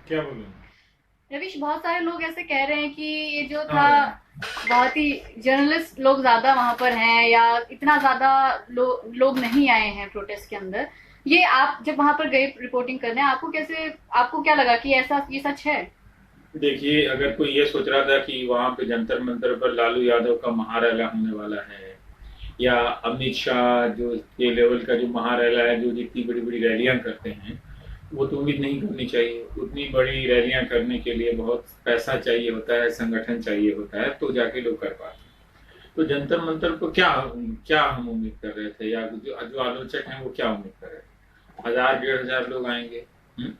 क्या बोलूं। रविश, बहुत सारे लोग ऐसे कह रहे हैं कि ये जो हाँ था, भाई। बहुत ही जर्नलिस्ट लोग ज्यादा वहां पर हैं, या इतना ज्यादा लोग नहीं आए हैं प्रोटेस्ट के अंदर। ये आप जब वहां पर गए रिपोर्टिंग करने, आपको क्या लगा कि ऐसा ये सच है? देखिए, अगर कोई ये सोच रहा था कि वहां पे जंतर मंतर पर लालू यादव का महारैला होने वाला है, या अमित शाह जो के लेवल का जो महारैला है, जो जितनी बड़ी बड़ी रैलियां करते हैं, वो तो उम्मीद नहीं करनी चाहिए। उतनी बड़ी रैलियां करने के लिए बहुत पैसा चाहिए होता है, संगठन चाहिए होता है, तो जाके लोग कर पाते हैं। तो जंतर मंतर को क्या क्या हम उम्मीद कर रहे थे, या जो आलोचक हैं वो क्या उम्मीद कर रहे थे, 1000 1500 लोग आएंगे? हुँ?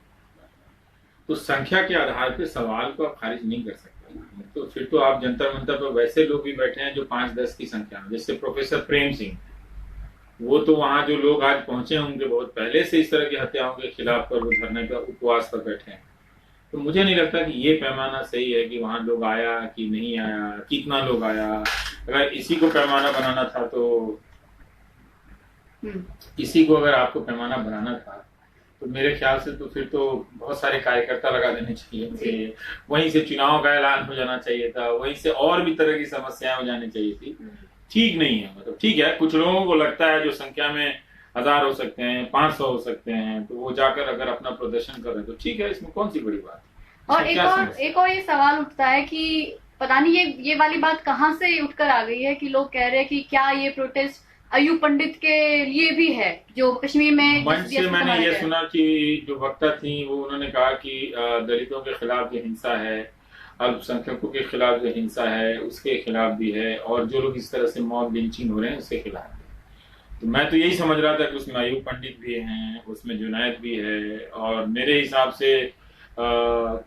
तो संख्या के आधार पे सवाल को आप खारिज नहीं कर सकते ना। तो फिर तो आप जंतर मंतर पर वैसे लोग भी बैठे हैं जो 5-10 की संख्या में, जैसे प्रोफेसर प्रेम सिंह। वो तो वहां जो लोग आज पहुंचे होंगे बहुत पहले से इस तरह की हत्याओं के खिलाफ पर वो धरने पर उपवास पर बैठे हैं। तो मुझे नहीं लगता कि ये पैमाना सही है कि वहां लोग आया कि नहीं आया, कितना लोग आया। अगर इसी को पैमाना बनाना था तो हम्म। इसी को अगर आपको पैमाना बनाना था तो मेरे ख्याल से तो फिर तो बहुत सारे कार्यकर्ता लगा देने चाहिए जी। थे। वहीं से चुनाव का ऐलान हो जाना चाहिए था, वहीं से और भी तरह की समस्याएं हो जानी चाहिए थी। ठीक नहीं है, मतलब ठीक है, कुछ लोगों को लगता है जो संख्या में 1000 हो सकते हैं, 500 हो सकते हैं, तो वो जाकर अगर अपना प्रदर्शन कर रहे हैं तो ठीक है, इसमें कौन सी बड़ी बात है, और इसमें क्या समस्या एक और ये सवाल उठता है कि पता नहीं ये वाली बात कहाँ से उठकर आ गई है कि लोग कह रहे हैं कि क्या ये प्रोटेस्ट अयूब पंडित के लिए भी है, जो कश्मीर है। में जिस मंच से डीएसपी को मैंने मारा ये गया है। सुना कि जो वक्ता थी वो उन्होंने कहा कि दलितों के खिलाफ जो हिंसा है, अल्पसंख्यकों के खिलाफ जो हिंसा है उसके खिलाफ भी है, और जो लोग इस तरह से मॉब लिंचिंग हो रहे हैं उसके खिलाफ भी। तो मैं तो यही समझ रहा था कि उसमें अयूब पंडित भी हैं, उसमें जुनैद भी है, और मेरे हिसाब से अ,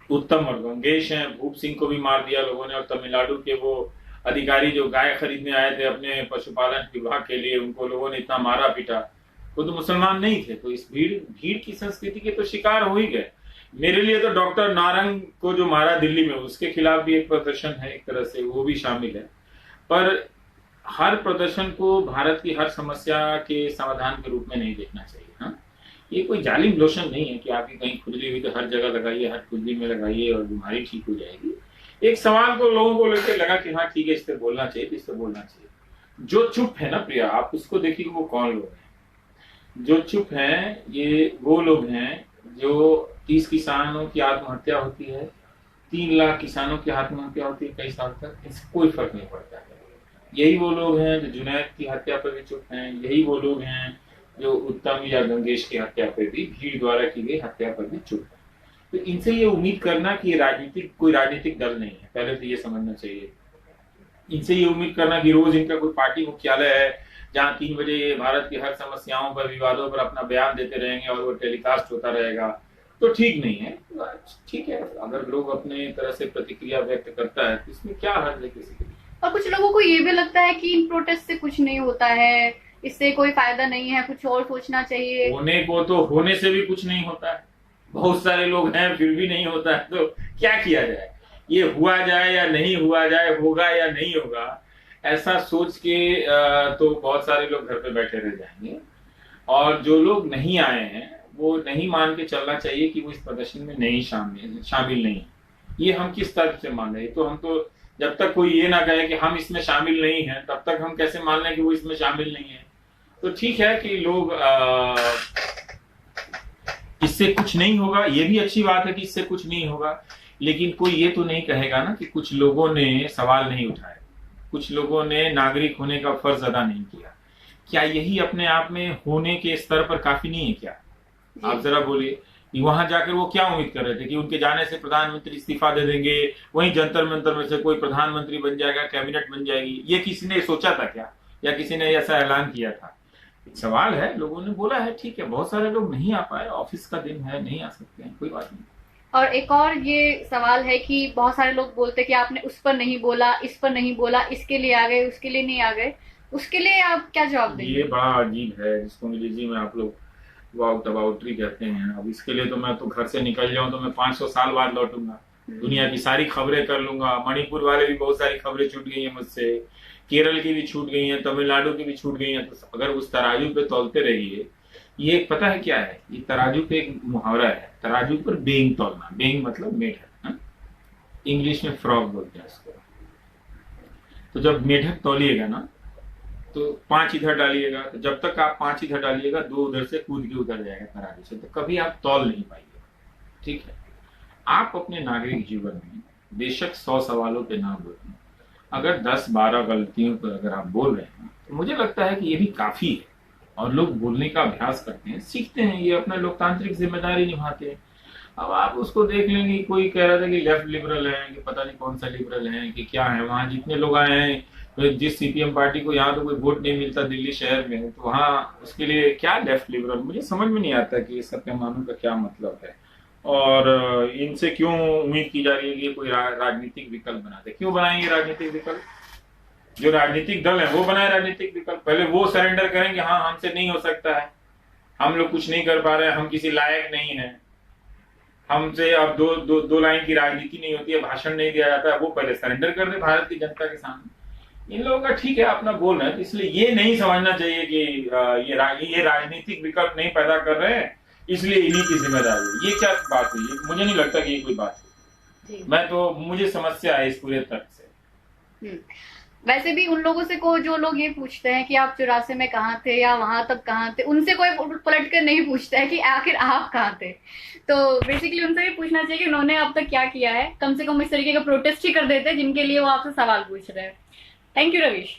उत्तम और गंगेश हैं। भूप सिंह को भी मार दिया लोगों ने, और तमिलनाडु के वो अधिकारी जो गाय खरीदने आए थे अपने पशुपालन विभाग के लिए, उनको लोगों ने इतना मारा पीटा। वो तो मुसलमान नहीं थे, तो इस भीड़ भीड़ की संस्कृति के तो शिकार हो ही गए। मेरे लिए तो डॉक्टर नारंग को जो मारा दिल्ली में, उसके खिलाफ भी एक प्रदर्शन है, एक तरह से वो भी शामिल है। पर हर प्रदर्शन को भारत की हर समस्या के समाधान के रूप में नहीं देखना चाहिए। हाँ, ये कोई जालिम लोशन नहीं है कि आपकी कहीं खुजली हुई तो हर जगह लगाइए, हर खुजली में लगाइए और बीमारी ठीक हो जाएगी। एक सवाल को लोगों को लेकर लगा कि हाँ ठीक है, इस पे बोलना चाहिए, तो इस पे बोलना चाहिए। जो चुप है ना प्रिया, आप उसको देखिए कि वो कौन लोग हैं। जो चुप हैं ये वो लोग हैं जो 30 किसानों की आत्महत्या होती है, 3 लाख किसानों की आत्महत्या होती है कई साल तक, इससे कोई फर्क नहीं पड़ता है। यही वो लोग हैं जो जुनैद की हत्या पर भी चुप हैं, यही वो लोग हैं जो उत्तम या गंगेश की हत्या पर भी, भीड़ द्वारा की गई हत्या पर भी चुप है। तो इनसे ये उम्मीद करना कि ये कोई राजनीतिक दल नहीं है, पहले तो ये समझना चाहिए। इनसे ये उम्मीद करना कि रोज इनका कोई पार्टी मुख्यालय है जहाँ 3 बजे ये भारत की हर समस्याओं पर, विवादों पर अपना बयान देते रहेंगे और वो टेलीकास्ट होता रहेगा, तो ठीक नहीं है। ठीक है, अगर लोग अपने तरह से प्रतिक्रिया व्यक्त करता है तो इसमें क्या हर्ज है किसी के लिए। और कुछ लोगों को ये भी लगता है कि इन प्रोटेस्ट से कुछ नहीं होता है, इससे कोई फायदा नहीं है, कुछ और सोचना चाहिए। होने को तो होने से भी कुछ नहीं होता है, बहुत सारे लोग हैं फिर भी नहीं होता है, तो क्या किया जाए। ये हुआ जाए या नहीं हुआ जाए, होगा या नहीं होगा, ऐसा सोच के तो बहुत सारे लोग घर पे बैठे रह जाएंगे। और जो लोग नहीं आए हैं वो नहीं मान के चलना चाहिए कि वो इस प्रदर्शन में नहीं शामिल शामिल नहीं है। ये हम किस तरह से मान रहे हैं, तो हम तो जब तक कोई ये ना कहे कि हम इसमें शामिल नहीं हैं, तब तक हम कैसे मान लें कि वो इसमें शामिल नहीं है। तो ठीक है कि लोग इससे कुछ नहीं होगा, ये भी अच्छी बात है कि इससे कुछ नहीं होगा, लेकिन कोई ये तो नहीं कहेगा ना कि कुछ लोगों ने सवाल नहीं उठाए, कुछ लोगों ने नागरिक होने का फर्ज अदा नहीं किया। क्या यही अपने आप में होने के स्तर पर काफी नहीं है क्या? जी। आप जरा बोलिए कि वहां जाकर वो क्या उम्मीद कर रहे थे कि उनके जाने से प्रधानमंत्री इस्तीफा दे देंगे, वहीं जंतर मंतर में से कोई प्रधानमंत्री बन जाएगा, कैबिनेट बन जाएगी? ये किसी ने सोचा था क्या, या किसी ने ऐसा ऐलान किया था? एक सवाल है, लोगों ने बोला है, ठीक है, बहुत सारे लोग नहीं आ पाए, ऑफिस का दिन है, नहीं आ सकते हैं, कोई बात नहीं। और एक और ये सवाल है कि बहुत सारे लोग बोलते हैं कि आपने उस पर नहीं बोला, इस पर नहीं बोला, इसके लिए आ गए, उसके लिए नहीं आ गए। उसके लिए आप क्या जवाब ये देंगे? बड़ा अजीब है, जिसको अंग्रेजी में आप लोग वाउट अबाउटरी कहते हैं। अब इसके लिए तो मैं तो घर से निकल जाऊं तो मैं 500 साल बाद लौटूंगा, दुनिया की सारी खबरें कर लूंगा। मणिपुर वाले भी बहुत सारी खबरें छूट गई हैं मुझसे, केरल की भी छूट गई हैं, तमिलनाडु की भी छूट गई हैं। तो अगर उस तराजू पे तौलते रहिए ये पता है क्या है, ये तराजू पे एक मुहावरा है, तराजू पर बेंग तौलना, बेंग मतलब मेढक, इंग्लिश में फ्रॉग बोलते हैं इसको। तो जब मेढक तौलिएगा ना, तो 5 इधर डालिएगा, तो जब तक आप 5 इधर डालिएगा 2 उधर से कूद के उधर जाएगा तराजू से, तो कभी आप तौल नहीं पाइएगा। ठीक है, आप अपने नागरिक जीवन में बेशक 100 सवालों पे ना बोलें, अगर 10-12 गलतियों पर अगर आप बोल रहे हैं तो मुझे लगता है कि ये भी काफी है। और लोग बोलने का अभ्यास करते हैं, सीखते हैं, ये अपना लोकतांत्रिक जिम्मेदारी निभाते हैं। अब आप उसको देख लेंगे, कोई कह रहा था कि लेफ्ट लिबरल है, कि पता नहीं कौन सा लिबरल है, कि क्या है, वहां जितने लोग आए हैं, तो जिस सीपीएम पार्टी को यहाँ तो कोई वोट नहीं मिलता दिल्ली शहर में, तो वहाँ उसके लिए क्या लेफ्ट लिबरल, मुझे समझ में नहीं आता कि सब पैमानों का क्या मतलब है। और इनसे क्यों उम्मीद की जा रही है कि ये कोई राजनीतिक विकल्प बनाते, क्यों बनाएंगे राजनीतिक विकल्प? जो राजनीतिक दल है वो बनाए राजनीतिक विकल्प, पहले वो सरेंडर करेंगे, हाँ हमसे नहीं हो सकता है, हम लोग कुछ नहीं कर पा रहे हैं, हम किसी लायक नहीं है, हमसे अब दो लाइन की राजनीति नहीं होती है, भाषण नहीं दिया जाता है, वो पहले सरेंडर कर दे भारत की जनता के सामने। इन लोगों का ठीक है अपना बोल रहे हैं, तो इसलिए ये नहीं समझना चाहिए कि ये राजनीतिक विकल्प नहीं पैदा कर रहे हैं इसलिए इन्हीं की जिम्मेदारी है। ये क्या बात हुई? मुझे नहीं लगता कि ये कोई बात है। मैं तो, मुझे समस्या है इस पूरे तर्क से। वैसे भी उन लोगों से को जो लोग ये पूछते हैं कि आप 84 में कहाँ थे या वहां तक कहाँ थे, उनसे कोई पलट कर नहीं पूछता है कि आखिर आप कहाँ थे। तो बेसिकली उनसे भी पूछना चाहिए कि उन्होंने अब तक क्या किया है, कम से कम इस तरीके का प्रोटेस्ट ही कर देते जिनके लिए वो आपसे सवाल पूछ रहे हैं। Thank you Ravish.